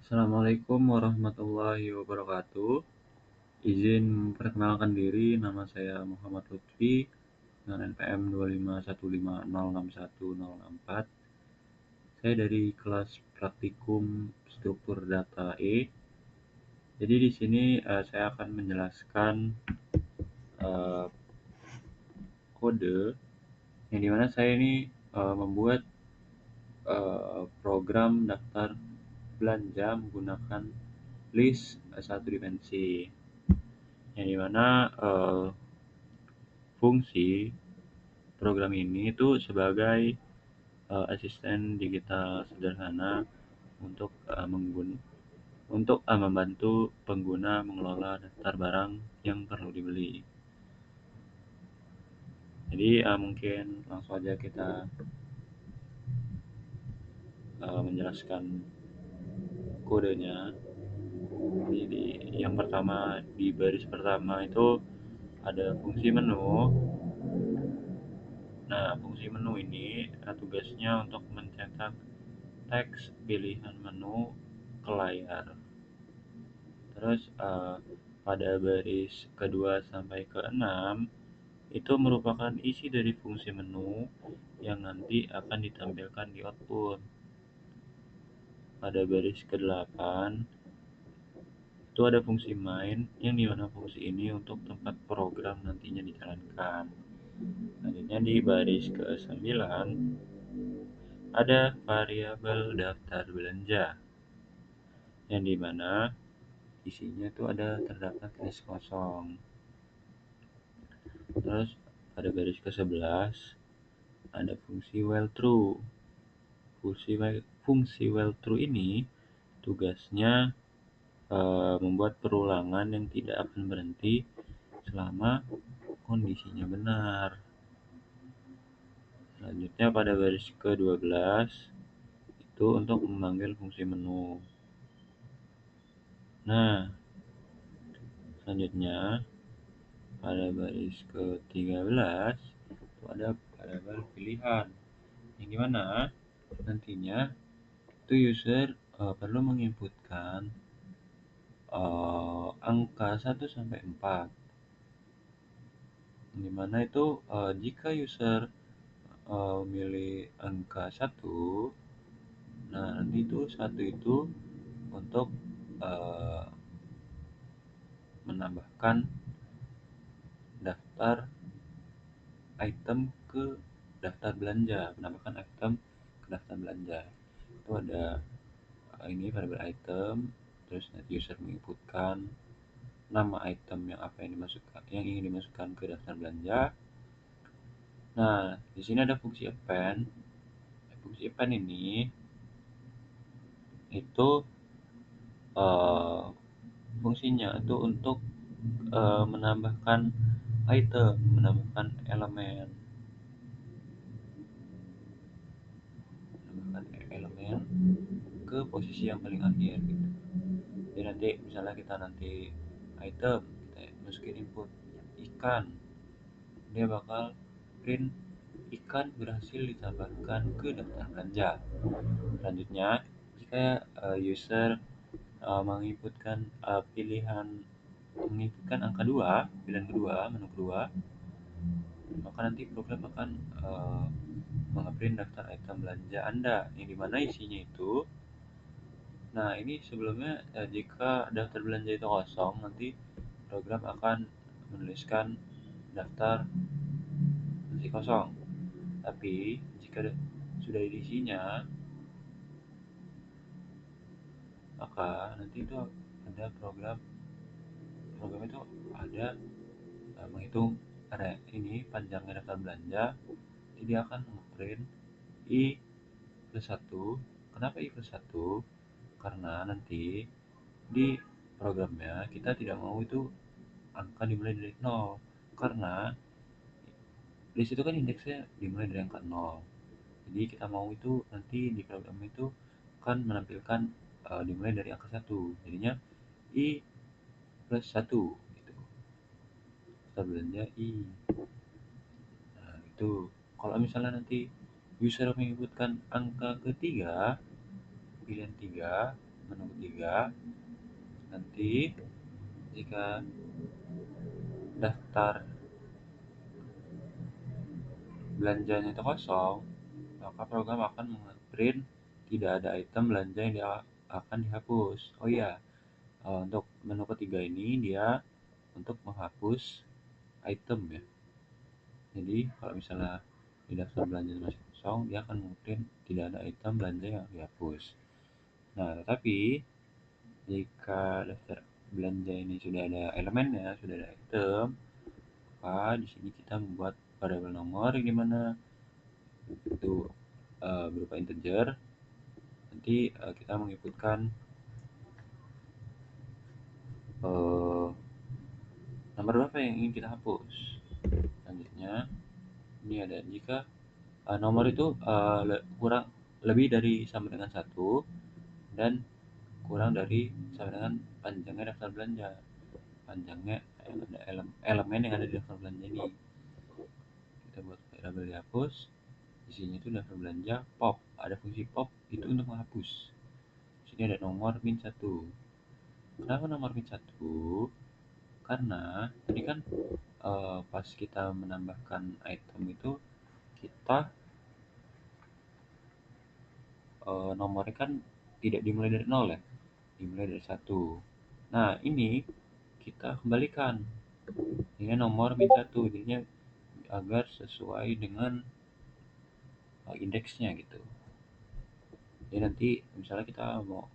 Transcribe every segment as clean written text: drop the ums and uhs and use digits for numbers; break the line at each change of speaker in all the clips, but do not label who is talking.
Assalamualaikum warahmatullahi wabarakatuh. Izin memperkenalkan diri, nama saya Muhammad Lutfi dengan NPM 251506104. Saya dari kelas praktikum struktur data E. Jadi di sini saya akan menjelaskan eh, kode yang dimana saya ini membuat program daftar belanja menggunakan list satu dimensi, yang dimana fungsi program ini itu sebagai asisten digital sederhana untuk membantu pengguna mengelola daftar barang yang perlu dibeli. Jadi mungkin langsung aja kita menjelaskan kodenya. Jadi yang pertama, di baris pertama itu ada fungsi menu. Nah, fungsi menu ini tugasnya untuk mencetak teks pilihan menu ke layar. Terus pada baris kedua sampai ke 6 itu merupakan isi dari fungsi menu yang nanti akan ditampilkan di output. Pada baris ke-8 itu ada fungsi main, yang dimana fungsi ini untuk tempat program nantinya dijalankan. Selanjutnya di baris ke-9 ada variabel daftar belanja, yang dimana isinya itu terdapat list kosong. Terus pada baris ke-11 ada fungsi while true. Fungsi while true ini tugasnya membuat perulangan yang tidak akan berhenti selama kondisinya benar. Selanjutnya pada baris ke-12 itu untuk memanggil fungsi menu. Nah, selanjutnya pada baris ke-13 itu ada variabel pilihan, yang dimana nantinya itu user perlu menginputkan angka 1 sampai 4, dimana itu jika user memilih angka 1, nah nanti itu 1 itu untuk menambahkan daftar item ke daftar belanja, itu ada ini variabel item. Terus nanti user menginputkan nama item yang ingin dimasukkan ke daftar belanja. Nah, di sini ada fungsi append. Fungsi append ini itu fungsinya itu untuk menambahkan elemen ke posisi yang paling akhir gitu. Jadi nanti misalnya kita item, kita masukin input ikan, dia bakal print ikan berhasil ditambahkan ke daftar belanja. Selanjutnya, jika user menginputkan angka 2, pilihan kedua, menu kedua, maka nanti program akan mengeprint daftar item belanja Anda, yang dimana isinya itu. Nah, ini sebelumnya jika daftar belanja itu kosong, nanti program akan menuliskan daftar masih kosong. Tapi jika sudah diisinya, maka nanti itu ada program itu ada menghitung panjangnya daftar belanja. Jadi dia akan ngeprint i plus 1. Kenapa i plus 1? Karena nanti di programnya kita tidak mau itu angka dimulai dari 0, karena di situ kan indeksnya dimulai dari angka 0. Jadi kita mau itu nanti di program itu kan menampilkan dimulai dari angka 1. Jadinya i plus 1 gitu. Daftar belanja i. Nah, itu kalau misalnya nanti user menginputkan angka ketiga, pilihan 3, menu ketiga, nanti jika daftar belanjanya itu kosong, maka program akan nge-print tidak ada item belanja yang akan dihapus. Oh iya, untuk menu ketiga ini dia untuk menghapus item ya. Jadi kalau misalnya di daftar belanja masih kosong, dia akan nge-print tidak ada item belanja yang dihapus. Nah, tetapi jika daftar belanja ini sudah ada elemennya, sudah ada item, maka di sini kita membuat variabel nomor yang dimana itu berupa integer. Nanti kita menginputkan uh, nomor berapa yang ingin kita hapus. Selanjutnya ini ada jika nomor itu kurang lebih dari sama dengan 1 dan kurang dari sama dengan panjangnya daftar belanja. Panjangnya ada elemen yang ada di daftar belanja ini. Kita buat variabel dihapus. Di sini itu daftar belanja pop. Ada fungsi pop itu untuk menghapus. Di sini ada nomor min 1. Kenapa nomor min 1? Karena tadi kan pas kita menambahkan item itu kita nomornya kan tidak dimulai dari 0 ya, dimulai dari 1. Nah ini kita kembalikan ini nomor min 1, jadinya agar sesuai dengan indeksnya gitu. Jadi nanti misalnya kita mau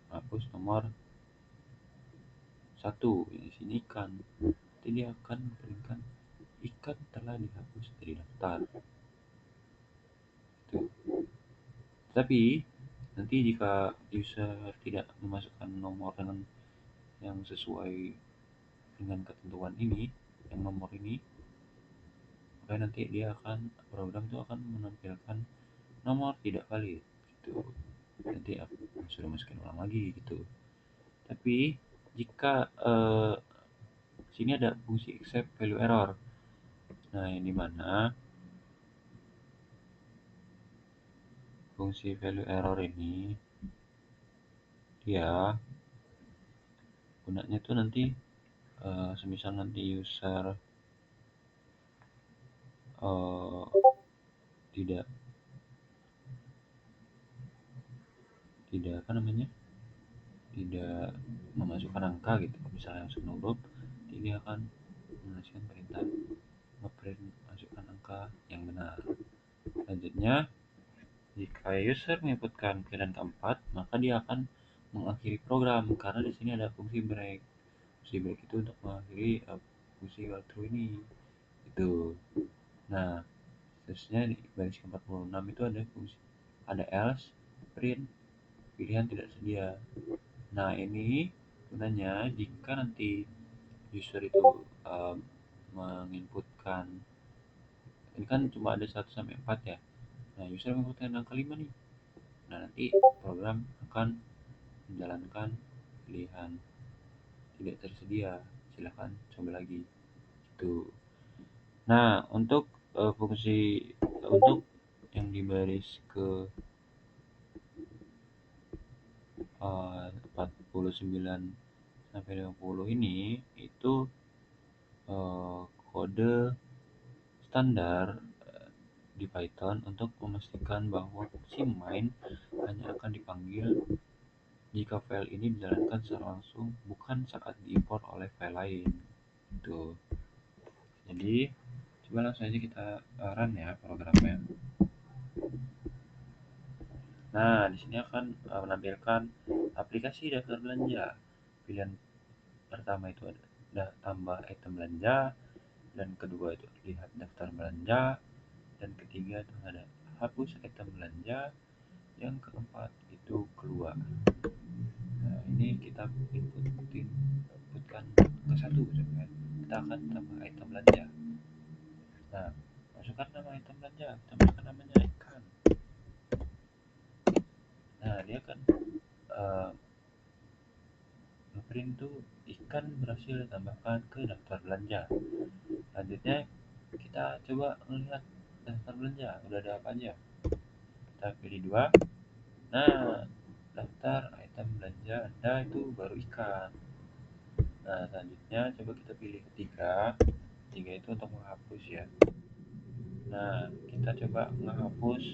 hapus nomor 1 yang di sini ikan, nanti dia akan memberikan ikan telah dihapus dari daftar gitu. Tapi nanti jika user tidak memasukkan nomor dengan yang sesuai dengan ketentuan ini, yang nomor ini, maka nanti dia akan program itu akan menampilkan nomor tidak valid gitu. Nanti aku sudah masukin ulang lagi gitu. Tapi jika sini ada fungsi accept value error. Nah, yang dimana fungsi value error ini dia gunanya tuh nanti semisal nanti user tidak tidak apa namanya tidak memasukkan angka gitu, misalnya langsung huruf, jadi dia akan menghasilkan perintah ngeprint masukkan angka yang benar. Selanjutnya jika user menginputkan ke dan keempat, maka dia akan mengakhiri program karena di sini ada fungsi break. Fungsi break itu untuk mengakhiri fungsi while true ini itu. Nah, seterusnya di baris ke-46 itu ada fungsi, ada else, print, pilihan tidak sedia. Nah, ini gunanya jika nanti user itu menginputkan, ini kan cuma ada 1 sampai 4 ya. Nah, user menginputkan angka 5 nih. Nah, nanti program akan menjalankan pilihan tidak tersedia. Silahkan coba lagi. Itu. Nah, untuk fungsi untuk yang di baris ke 49 sampai 50 ini itu kode standar di Python untuk memastikan bahwa fungsi main hanya akan dipanggil jika file ini dijalankan secara langsung, bukan saat diimpor oleh file lain. Itu. Jadi coba langsung aja kita run ya programnya. Nah, di sini akan menampilkan aplikasi daftar belanja. Pilihan pertama itu ada tambah item belanja, dan kedua itu lihat daftar belanja, dan ketiga itu ada hapus item belanja, yang keempat itu keluar. Nah, ini kita inputkan ke satu sebenarnya. Kita akan tambah item belanja. Nah, masukkan nama item belanja, kita masukkan namanya ikan. Nah, dia akan ngeprint tuh ikan berhasil ditambahkan ke daftar belanja. Selanjutnya kita coba melihat daftar belanja udah ada apa aja. Kita pilih 2. Nah, daftar item belanja Anda itu baru ikan. Nah, selanjutnya coba kita pilih ketiga. Tiga itu untuk menghapus ya. Nah, kita coba menghapus.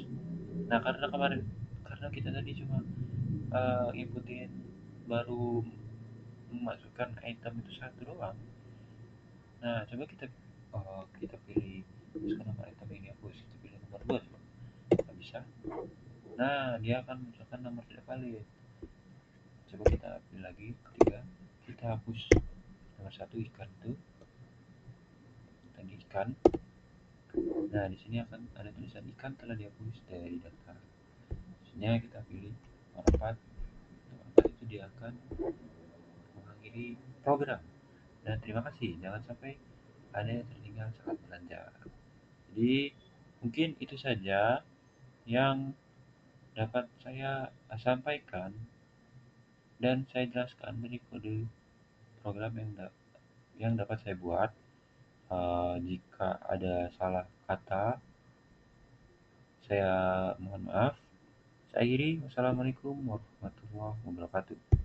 Nah, karena kita tadi cuma ngikutin baru memasukkan item itu satu doang. Nah, coba kita pilih terus nomor item ini hapus. Kita pilih nomor 2 coba. Nggak bisa. Nah, dia akan misalkan nomor tidak valid. Coba kita pilih lagi ketiga. Kita hapus nomor satu ikan itu tadi ikan. Nah, di sini akan ada tulisan ikan telah dihapus dari data. Selanjutnya kita pilih nomor 4. Nomor 4 itu dia akan mengakhiri program. Dan terima kasih, jangan sampai ada yang tertinggal saat belanja. Jadi, mungkin itu saja yang dapat saya sampaikan dan saya jelaskan dari kode program yang dapat saya buat. Jika ada salah kata, saya mohon maaf. Saya akhiri, wassalamualaikum warahmatullahi wabarakatuh.